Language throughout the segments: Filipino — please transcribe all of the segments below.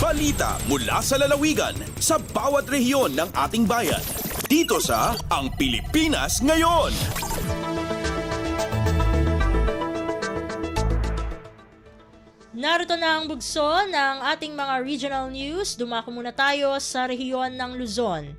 Balita mula sa lalawigan sa bawat rehiyon ng ating bayan. Dito sa Ang Pilipinas Ngayon. Narito na ang bugso ng ating mga regional news. Dumako muna tayo sa rehiyon ng Luzon.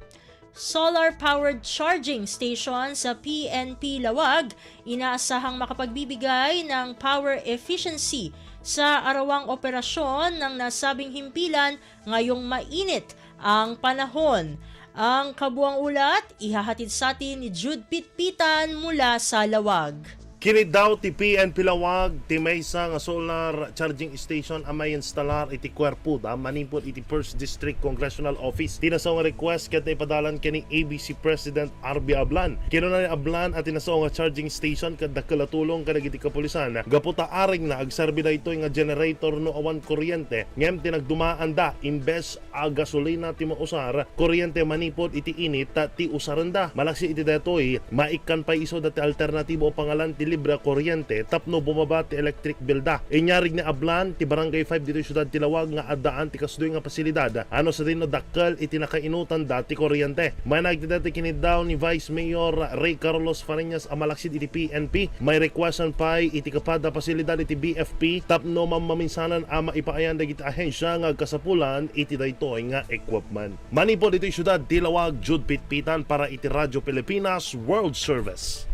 Solar-powered charging station sa PNP Lawag, inaasahang makapagbibigay ng power efficiency sa arawang operasyon ng nasabing himpilan ngayong mainit ang panahon. Ang kabuang ulat, ihahatid sa atin ni Jude Pitpitan mula sa Lawag. Kini daw ti PNP Lawag ti maysa nga solar charging station ang may instalar iti kwerpo da manimpod iti 1st District Congressional Office. Tinasaw nga request ket ipadalan kini ABC President RB Ablan. Kinuna ni Ablan at tinasaw nga charging station ket dakkelatulong kada iti kapulisan. Gaputa aring na agserbi da ito nga generator no awan kuryente. Ngem tinagdumaan da imbes a gasolina ti mausar kuryente manipod iti init ti usaranda. Malaksi iti datoy maikan pa iso dati alternatibo o pangalan ti libre kuryente tapno bumaba ti electric bill da. Inyarig ni Ablan ti Barangay 5 dito syudad ti Lawag nga adaan ti kasdoy nga pasilidad. Ano sa dino dakkel iti nakainutan da ti kuryente. May nagdidati kinid daw ni Vice Mayor Ray Carlos Fariñas amalaksid iti PNP. May requestan pa iti kapada pasilidad iti BFP tapno mamaminsanan ama ipaayan dagiti ahensya nga kasapulan iti daytoy nga equipment. Manipod iti syudad ti Lawag, Jude Pitpitan para iti Radyo Pilipinas World Service.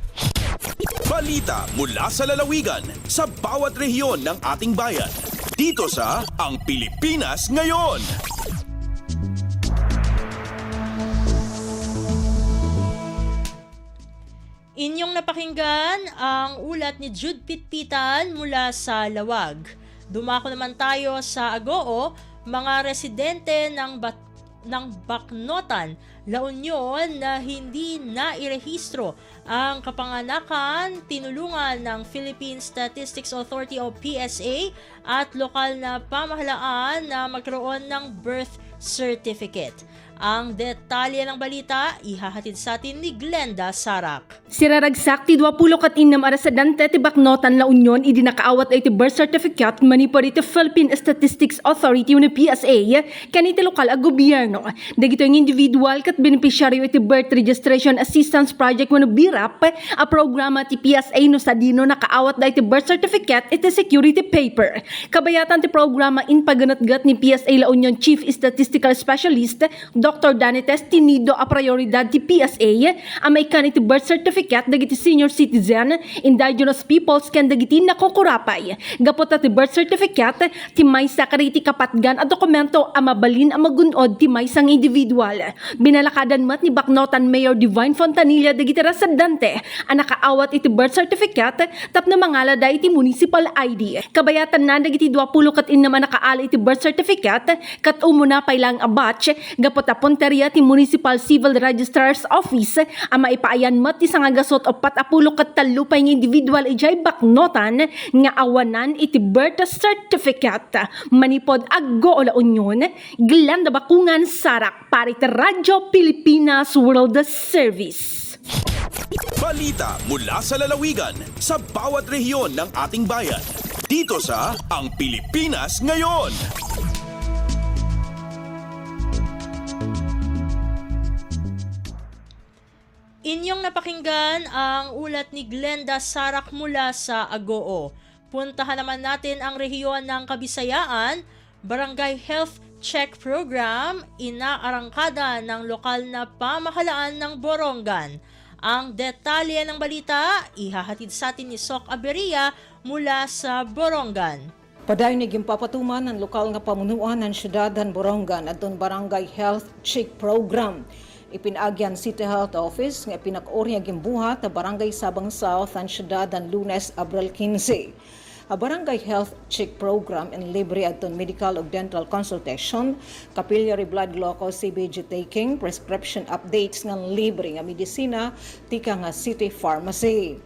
Balita mula sa lalawigan sa bawat rehiyon ng ating bayan. Dito sa Ang Pilipinas Ngayon. Inyong napakinggan ang ulat ni Jude Pitpitan mula sa Lawag. Dumako naman tayo sa Agoo, mga residente ng Bacnotan, La Union na hindi nairehistro ang kapanganakan, tinulungan ng Philippine Statistics Authority o PSA at lokal na pamahalaan na magkaroon ng birth certificate. Ang detalye ng balita, ihahatid sa atin ni Glenda Sarak. Siraragsak ti 20 residente ti Bacnotan, La Union idi nakaawat ay ti birth certificate manipod iti Philippine Statistics Authority ni PSA kaniti lokal a gobyerno. Dagito yung individual kat beneficiaryo iti birth registration assistance project no BIRAP a programa ti PSA no sa dino nakaawat da iti birth certificate iti security paper. Kabayatan ti programa in paganatgat ni PSA La Union Chief Statistical Specialist Dr. Danites tinido a prioridad ti PSA a may kaniti birth certificate dagiti senior citizen, indigenous peoples ken dagiti nakukurapay. Gapot ti birth certificate ti maysa kariti kapatgan a dokumento a mabalin a magunod ti maysang individual. Binalakadan mat ni Bacnotan Mayor Divine Fontanilla dagiti residente a nakaawat iti birth certificate tapno mangalada iti municipal ID. Kabayatan na dagiti 20 kat naman nakaala iti birth certificate kat umuna pailang a batch gapot punteriya ti Municipal Civil Registrar's Office ama ipaayan mat ti sangagasot o 40 kat talupay ng individual ijay Bacnotan nga awanan iti birth certificate. Manipod Agoo, La Union, Glenda Bakungan Sarak para iti Radyo Pilipinas World Service. Balita mula sa lalawigan sa bawat rehiyon ng ating bayan. Dito sa Ang Pilipinas Ngayon. Inyong napakinggan ang ulat ni Glenda Sarak mula sa Agoo. Puntahan naman natin ang rehiyon ng Kabisayaan. Barangay Health Check Program inaarangkada ng lokal na pamahalaan ng Borongan. Ang detalye ng balita, ihahatid sa atin ni Sok Aberia mula sa Borongan. Paday naging papatuman ng lokal nga pamunuan ng siyudad ng Borongan at Barangay Health Check Program. Ipinagyan City Health Office nga pinag-ori ang buhat na Barangay Sabang South ang siyudad ng Lunes, Abril 15. A Barangay Health Check Program in libre aton medical ug dental consultation, capillary blood glucose CBG taking, prescription updates ng libre nga medisina tika nga City Pharmacy.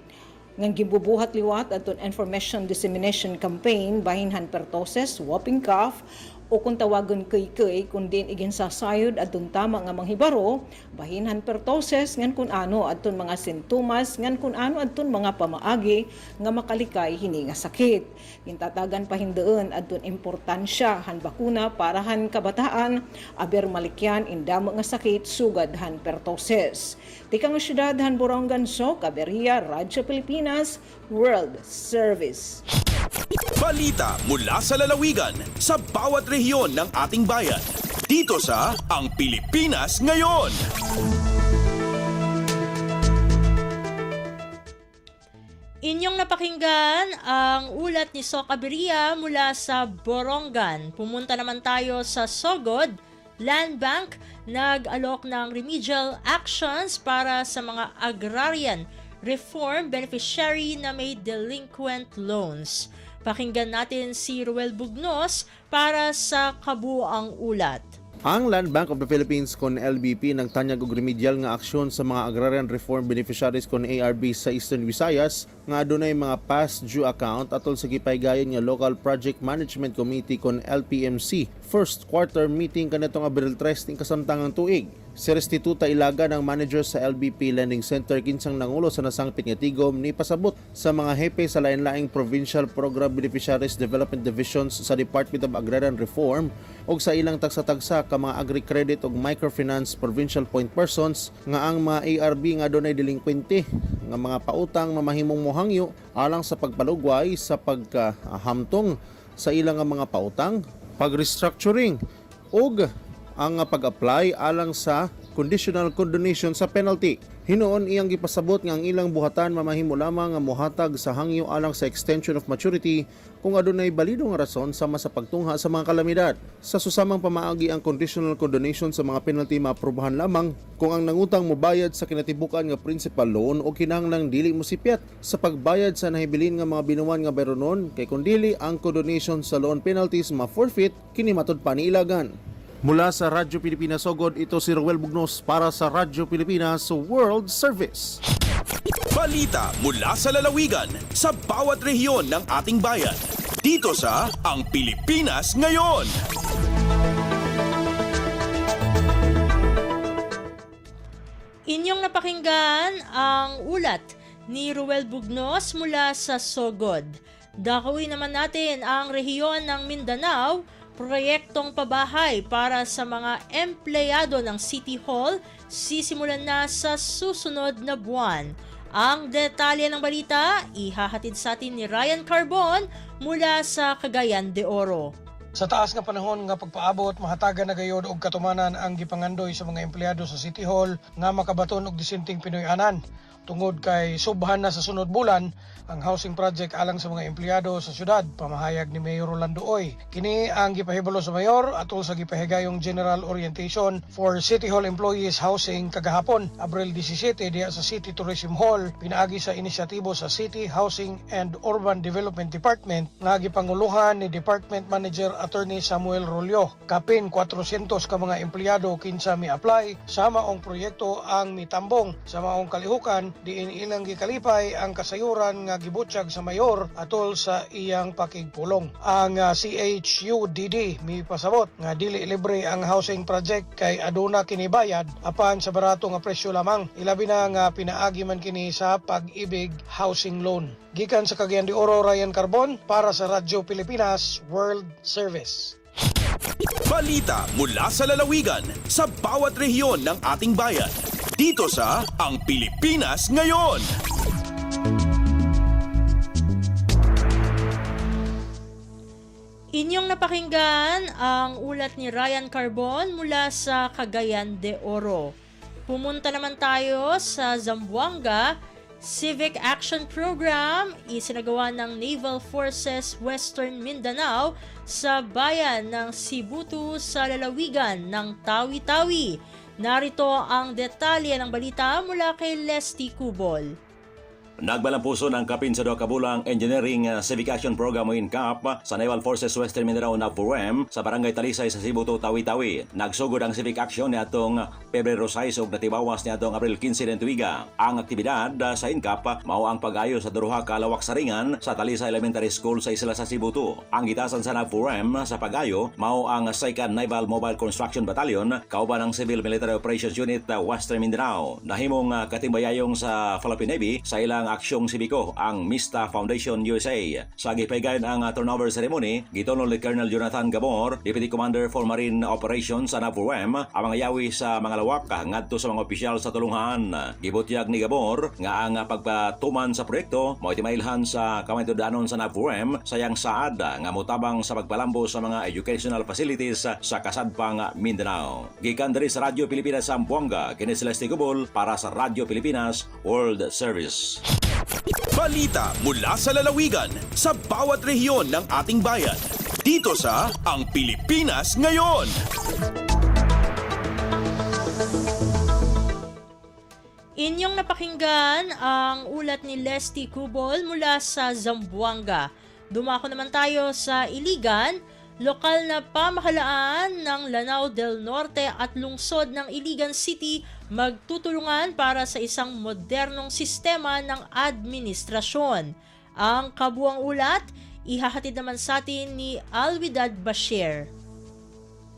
Ngang gimbubuhat liwat aton information dissemination campaign bahinhan pertoses, whooping cough, o kung tawagon kay kung din igin sasayod adton tama nga manghibaro bahinhan pertoses ngan kun ano adton mga sintomas ngan kun ano adton mga pamaagi nga makalikay hini nga sakit. Gintatagan pahindeon adton importansya han bakuna para han kabataan aber malikyan indamo nga sakit sugad han pertoses. Tikang syudad han Borongan so Caberia, Radyo Pilipinas, World Service. Balita mula sa lalawigan sa bawat rehiyon ng ating bayan. Dito sa Ang Pilipinas Ngayon. Inyong napakinggan ang ulat ni Sok Abiria mula sa Borongan. Pumunta naman tayo sa Sogod Land Bank. Nag-alok ng remedial actions para sa mga agrarian reform beneficiary na may delinquent loans. Pakinggan natin si Ruel Bugnos para sa kabuuang ulat. Ang Land Bank of the Philippines kon LBP nagtanyag og remedial nga aksyon sa mga agrarian reform beneficiaries kon ARB sa Eastern Visayas nga adunay mga past due account atol sa gipaygayon nga Local Project Management Committee kon LPMC first quarter meeting kanitong Abril 3 ning kasamtangang tuig. Si Restituta Ilaga ng manager sa LBP Lending Center kinsang nangulo sa nasangpit nga tigom ni pasabot sa mga hepe sa lain-laing Provincial Program Beneficiaries Development Divisions sa Department of Agrarian Reform ug sa ilang tagsa-tagsa ka mga agri-credit ug microfinance provincial point persons nga ang mga ARB nga adunay delinkwente nga mga pautang mamahimong mohangyo alang sa pagpalugway sa pagkahamtong sa ilang mga pautang, pag-restructuring ug ang pag-apply alang sa conditional condonation sa penalty. Hinuon iyang gipasabot nga ang ilang buhatan mamahimo lamang nga mohatag sa hangyo alang sa extension of maturity kung adunay balido nga rason sama sa pagtungha sa mga kalamidad. Sa susamang pamaagi ang conditional condonation sa mga penalty maaprubahan lamang kung ang nangutang mobayad sa kinatibukan nga principal loan o kinahanglang dili mosipyat sa pagbayad sa nahibilin nga mga binuwan nga bayronon kay kun dili ang condonation sa loan penalties ma-forfeit kini matud pa ni Ilagan. Mula sa Radyo Pilipinas Sogod, ito si Ruel Bugnos para sa Radyo Pilipinas World Service. Balita mula sa lalawigan sa bawat rehiyon ng ating bayan. Dito sa Ang Pilipinas Ngayon. Inyong napakinggan ang ulat ni Ruel Bugnos mula sa Sogod. Dakawin naman natin ang rehiyon ng Mindanao. Proyektong pabahay para sa mga empleyado ng City Hall sisimulan na sa susunod na buwan. Ang detalye ng balita, ihahatid sa atin ni Ryan Carbon mula sa Cagayan de Oro. Sa taas nga panahon nga pagpaabot, mahatagan na gayod og katumanan ang gipangandoy sa mga empleyado sa City Hall nga makabaton og disenteng Pinoy-anan. Tungod kay subhan na sa sunod bulan ang housing project alang sa mga empleyado sa syudad, pamahayag ni Mayor Rolando Oy. Kini ang gipahibalo sa mayor atol sa gipahigayong General Orientation for City Hall Employees Housing kagahapon, Abril 17 diha sa City Tourism Hall, pinaagi sa inisyatibo sa City Housing and Urban Development Department nga gipanguluhan ni Department Manager Attorney Samuel Rolyo. Kapin 400 ka mga empleyado kinsa mi-apply sa maong proyekto ang mitambong sa maong kalihukan diin ilang gikalipay ang kasayuran nga gibutyag sa mayor atol sa iyang pakigpulong. Ang CHUDD mi pasabot nga dili libre ang housing project kay aduna kini bayad apan sa barato nga presyo lamang, ilabi na nga pinaagi man kini sa Pag-ibig Housing Loan. Gikan sa Cagayan de Oro, Ryan Carbon para sa Radyo Pilipinas World Service. Balita mula sa lalawigan sa bawat rehiyon ng ating bayan. Dito sa Ang Pilipinas Ngayon. Inyong napakinggan ang ulat ni Ryan Carbon mula sa Cagayan de Oro. Pumunta naman tayo sa Zamboanga. Civic Action Program isinagawa ng Naval Forces Western Mindanao sa bayan ng Sibutu sa lalawigan ng Tawi-Tawi. Narito ang detalye ng balita mula kay Leslie Cubol. Nagbalampuso ng kapin sa 2 ka bulang Engineering Civication Program o INCAP sa Naval Forces Western Mindanao NAVFOREM sa Barangay Talisay sa Cebu, Tawi-Tawi. Nagsugod ang civic action ni atong Pebrero 6 ug natibawas ni atong Abril 15 ng tuiga. Ang aktibidad sa INCAP mao ang pag-ayo sa duha ka lawak saringan sa Talisay Elementary School sa isla sa Cebu. Ang gitasan sa NAVFOREM sa pag-ayo mao ang 2nd Naval Mobile Construction Battalion kauban ng Civil Military Operations Unit Western Mindanao. Nahimong katimbayayong sa Philippine Navy sa ilang aksyong sibiko ang Mista Foundation USA. Sa gipaygayon ang turnover ceremony, gitunol ni Colonel Jonathan Gabor, Deputy Commander for Marine Operations sa NAVFOREM, ang mga yawi sa mga lawak ngadto sa mga opisyal sa tulungan. Gibutyag ni Gabor nga ang pagpatuman sa proyekto mao timailhan sa kamay tudanon sa NAVFOREM sayang saad nga motabang sa pagpalambo sa mga educational facilities sa kasadpang Mindanao. Gikan diri sa Radyo Pilipinas Zamboanga, kini Celeste Gubol para sa Radyo Pilipinas World Service. Balita mula sa lalawigan sa bawat rehiyon ng ating bayan. Dito sa Ang Pilipinas Ngayon. Inyong napakinggan ang ulat ni Leslie Cubol mula sa Zamboanga. Dumako naman tayo sa Iligan. Lokal na pamahalaan ng Lanao del Norte at lungsod ng Iligan City magtutulungan para sa isang modernong sistema ng administrasyon. Ang kabuang ulat, ihahatid naman sa atin ni Alwidad Bashir.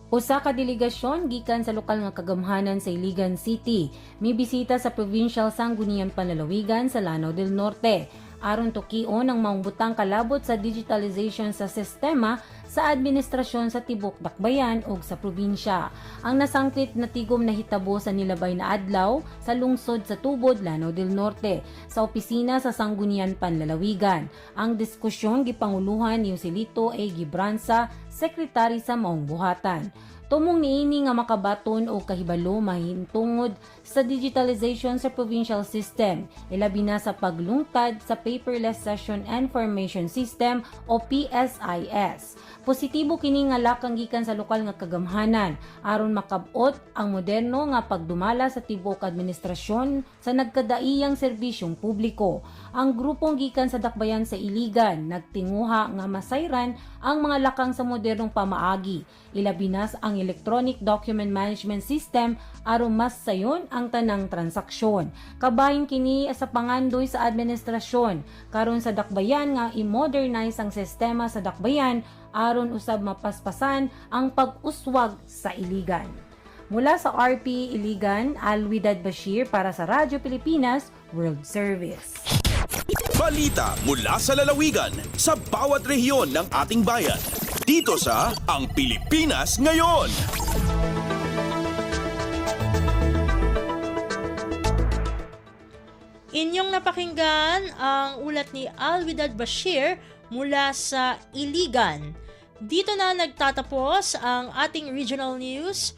Usa ka delegasyon gikan sa lokal nga kagamhanan sa Iligan City mibisita sa Provincial Sangguniang Panlalawigan sa Lanao del Norte aron tukion ang maong butang kalabot sa digitalization sa sistema sa administrasyon sa tibok dakbayan ug sa probinsya. Ang nasangkit na tigom na hitabo sa nilabay na adlaw sa lungsod sa Tubod, Lanao del Norte sa opisina sa Sangguniang Panlalawigan. Ang diskusyon gipanguluhan ni Joselito A. Gibranza, sekretary sa maong buhatan. Tumong niini nga makabaton o kahibalo mahintungod sa digitalization sa provincial system, ilabi na sa paglungtad sa Paperless Session Information System o PSIS. Positibo kini nga lakang gikan sa lokal nga kagamhanan aron makab-ot ang moderno nga pagdumala sa tibok administrasyon sa nagkadaiyang serbisyong publiko. Ang grupong gikan sa dakbayan sa Iligan nagtinguha nga masayran ang mga lakang sa modernong pamaagi, ilabi na ang Electronic Document Management System aron mas sayon ang tanang transaksyon. Kabahin kini sa pangandoy sa administrasyon karon sa dakbayan nga i-modernize ang sistema sa dakbayan aron usab mapaspasan ang pag-uswag sa Iligan. Mula sa RP Iligan, Alwidad Bashir para sa Radyo Pilipinas World Service. Balita mula sa lalawigan sa bawat rehiyon ng ating bayan. Dito sa Ang Pilipinas Ngayon. Inyong napakinggan ang ulat ni Alwidad Bashir mula sa Iligan. Dito na nagtatapos ang ating regional news.